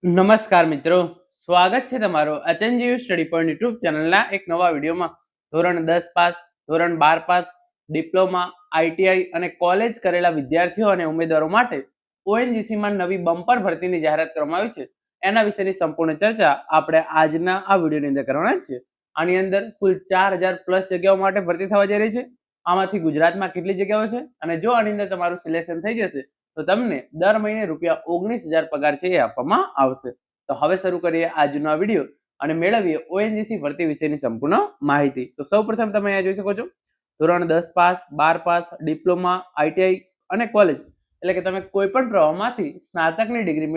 નમસ્કાર મિત્રો, સ્વાગત છે તમારો એચએનજીયુ સ્ટડી પોઈન્ટ યુટ્યુબ ચેનલના એક નવા વિડીયોમાં. ધોરણ 10 પાસ, ધોરણ 12 પાસ, ડિપ્લોમા, આઈટીઆઈ અને કોલેજ કરેલા વિદ્યાર્થીઓ અને ઉમેદવારો માટે ઓએનજીસીમાં નવી બમ્પર ભરતીની જાહેરાત કરવામાં આવી છે. એના વિશેની સંપૂર્ણ ચર્ચા આપણે આજના આ વિડીયોની અંદર કરવાના છીએ. આની અંદર કુલ 4000 પ્લસ જગ્યાઓ માટે ભરતી થવા જઈ રહી છે. આમાંથી ગુજરાતમાં કેટલી જગ્યાઓ છે અને જો આની અંદર તમારું સિલેક્શન થઈ જશે તો તમને દર મહિને ₹19,000 પગાર છે એ આપવામાં આવશે. તો હવે શરૂ કરીએ આજનો આ વિડીયો અને મેળવીએ ઓએનજીસી ભરતી વિશેની સંપૂર્ણ માહિતી. તો સૌપ્રથમ તમે અહીંયા જોઈ શકો છો ધોરણ 10 પાસ, 12 પાસ, ડિપ્લોમા, આઈટીઆઈ અને કોલેજ એટલે કે તમે કોઈ પણ પ્રવાહમાંથી સ્નાતકની ડિગ્રી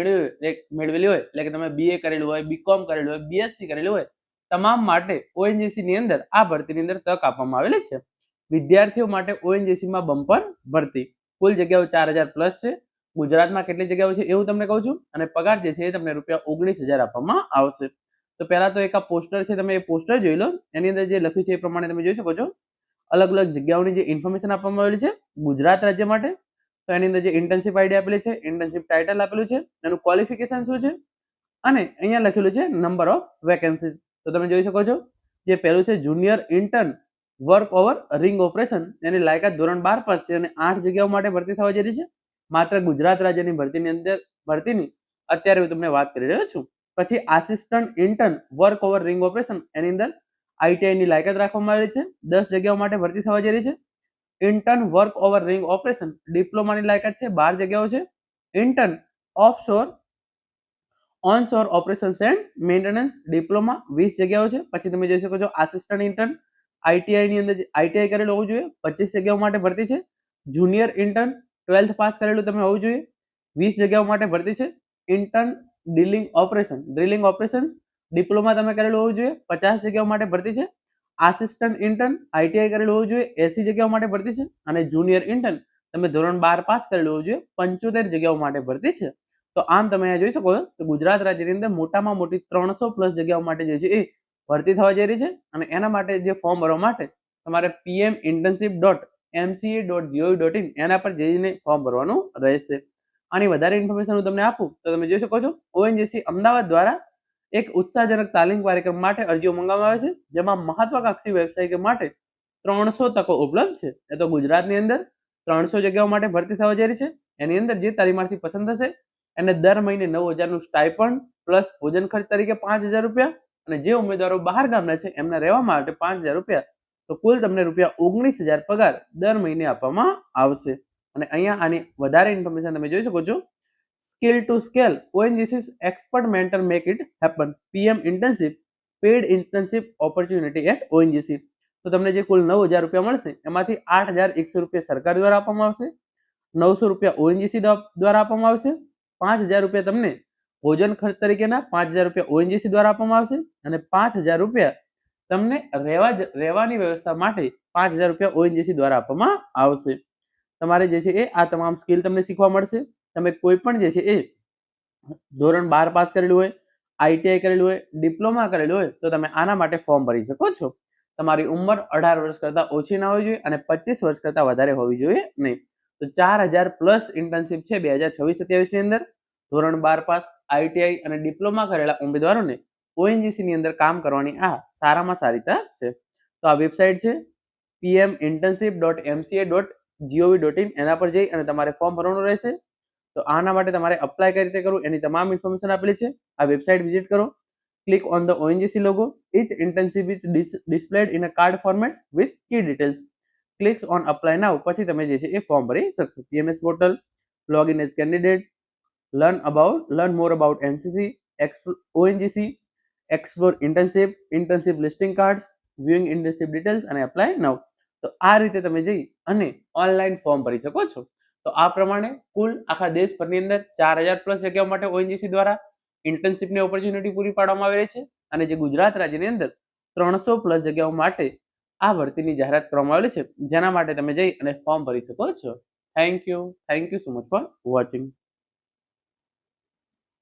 મેળવેલી હોય એટલે કે તમે બીએ કરેલું હોય, બીકોમ કરેલું હોય, બીએસસી કરેલું હોય, તમામ માટે ઓએનજીસી ની અંદર આ ભરતીની અંદર તક આપવામાં આવેલી છે. વિદ્યાર્થીઓ માટે ઓએનજીસીમાં બમ્પર ભરતી. કુલ જગ્યાઓ 4000 પ્લસ છે. ગુજરાતમાં કેટલી જગ્યાઓ છે એવું તમને કહું છું અને પગાર જે છે એ તમને ₹19,000 આપવામાં આવશે. તો પહેલા તો એક આ પોસ્ટર છે, તમે એ પોસ્ટર જોઈ લો. એની અંદર જે લખ્યું છે એ પ્રમાણે તમે જોઈ શકો છો. અલગ અલગ જગ્યાઓની જે ઇન્ફોર્મેશન આપવામાં આવેલી છે ગુજરાત રાજ્ય માટે. તો એની અંદર જે ઇન્ટર્નશિપ આઈડી આપેલી છે, ઇન્ટર્નશિપ ટાઇટલ આપેલું છે, એનું ક્વોલિફિકેશન શું છે અને અહીંયા લખેલું છે નંબર ઓફ વેકેન્સીઝ. તો તમે જોઈ શકો છો જે પહેલું છે junior intern work over ring operation, એની લાયકાત ધોરણ 12 પાસ છે અને 8 જગ્યાઓ માટે ભરતી થવા જઈ રહી છે. માત્ર ગુજરાત રાજ્યની ભરતીની અત્યારે હું તમને વાત કરી રહ્યો છું. પછી assistant intern work over ring operation, એની અંદર આઈટીઆઈ ની લાયકાત રાખવામાં આવેલી છે. 10 જગ્યાઓ માટે ભરતી થવા જઈ રહી છે. Intern work over ring operation ડિપ્લોમાની લાયકાત છે, 12 જગ્યાઓ છે. Intern offshore onshore operations and maintenance diploma 20 જગ્યાઓ છે. પછી તમે જોઈ શકો છો આસિસ્ટન્ટ ઇન્ટર્ન આઈટીઆઈ ની અંદર આઈટીઆઈ કરેલું હોવું જોઈએ, 25 જગ્યાઓ માટે ભરતી છે. જુનિયર ઇન્ટર્ન 12th પાસ કરેલું તમે હોવું જોઈએ, 20 જગ્યાઓ માટે ભરતી છે. ઇન્ટર્ન ડ્રિલિંગ ઓપરેશન ડિપ્લોમા તમે કરેલું હોવું જોઈએ, 50 જગ્યાઓ માટે ભરતી છે. આસિસ્ટન્ટ ઇન્ટર્ન આઈટીઆઈ કરેલું હોવું જોઈએ, 80 જગ્યાઓ માટે ભરતી છે. અને જુનિયર ઇન્ટર્ન તમે ધોરણ 12 પાસ કરેલું હોવું જોઈએ, 75 જગ્યાઓ માટે ભરતી છે. તો આમ તમે અહીંયા જોઈ શકો છો તો ગુજરાત રાજ્યની અંદર મોટામાં મોટી 300 પ્લસ જગ્યાઓ માટે જે છે એ ભરતી થવા જઈ રહી છે. અને એના માટે જે ફોર્મ ભરવા માટે તમારે pminternship.mca.gov.in એના પર જઈને ફોર્મ ભરવાનું રહેશે. આની વધારે ઇન્ફોર્મેશન હું તમને આપું તો તમે જોઈ શકો છો ઓએનજીસી અમદાવાદ દ્વારા એક ઉત્સાહજનક તાલીમ કાર્યક્રમ માટે અરજીઓ મંગાવવામાં આવે છે, જેમાં મહત્વાકાંક્ષી વ્યવસાયિકો માટે 300 તકો ઉપલબ્ધ છે. એ તો ગુજરાતની અંદર 300 જગ્યાઓ માટે ભરતી થવા જઈ રહી છે. એની અંદર જે તાલીમાર્થી પસંદ થશે એને દર મહિને 9,000 નું સ્ટાઇપન્ડ પ્લસ ભોજન ખર્ચ તરીકે ₹5,000 અને જે ઉમેદવારો બહાર ગામના છે એમને રહેવા માટે ₹5,000. તો કુલ તમને ₹19,000 પગાર દર મહિને આપવામાં આવશે. અને અહીંયા આની વધારે ઇન્ફોર્મેશન તમે જોઈ શકો છો. Skill to scale ONGC expert mentor make it happen PM internship paid internship opportunity at ONGC. તો તમને જે કુલ ₹9,000 મળશે એમાંથી ₹8,100 સરકાર દ્વારા આપવામાં આવશે, ₹900 ઓએનજીસી દ્વારા આપવામાં આવશે, ₹5,000 તમને ભોજન ખર્ચ તરીકેના ₹5,000 ઓએનજીસી દ્વારા આપવામાં આવશે અને ₹5,000 તમને રહેવાની વ્યવસ્થા માટે ₹5,000 ઓએનજીસી દ્વારા આપવામાં આવશે. તમારે જે છે એ આ તમામ સ્કિલ તમને શીખવા મળશે. તમે કોઈ પણ જે છે એ ધોરણ 12 પાસ કરેલું હોય, આઈટીઆઈ કરેલું હોય, ડિપ્લોમા કરેલું હોય તો તમે આના માટે ફોર્મ ભરી શકો છો. તમારી ઉંમર 18 વર્ષ કરતાં ઓછી ના હોવી જોઈએ અને 25 વર્ષ કરતાં વધારે હોવી જોઈએ નહીં. તો 4000 પ્લસ ઇન્ટર્નશિપ છે 2026-27 ની અંદર. ધોરણ 12 પાસ, આઈટીઆઈ અને ડિપ્લોમા કરેલા ઉમેદવારોને ઓએનજીસી ની અંદર કામ કરવાની આ સારામાં સારી તક છે. તો આ વેબસાઇટ છે pminternship.mca.gov.in, એના પર જઈ અને તમારે ફોર્મ ભરવાનું રહેશે. તો આના માટે તમારે અપ્લાય કઈ રીતે કરવું એની તમામ ઇન્ફોર્મેશન આપેલી છે. આ વેબસાઇટ વિઝિટ કરો, click on the ONGC logo. Each internship is displayed in a card format with key details. Click on apply now. પછી તમે જે છે એ ફોર્મ ભરી શકશો. PMS portal, log in as candidate, learn more about NCC, ONGC, explore internship listing cards, viewing internship details અને apply now. તો આ રીતે તમે જઈ અને ઓનલાઈન ફોર્મ ભરી શકો છો. તો આ પ્રમાણે કુલ આખા દેશભરની અંદર 4000 પ્લસ જગ્યાઓ માટે ઓએનજીસી દ્વારા ઇન્ટર્નશિપની ઓપોર્ચ્યુનિટી પૂરી પાડવામાં આવેલી છે. અને જે ગુજરાત રાજ્યની અંદર 300 પ્લસ જગ્યાઓ માટે આ ભરતીની જાહેરાત કરવામાં આવેલી છે, જેના માટે તમે જઈ અને ફોર્મ ભરી શકો છો. Thank you so much for watching.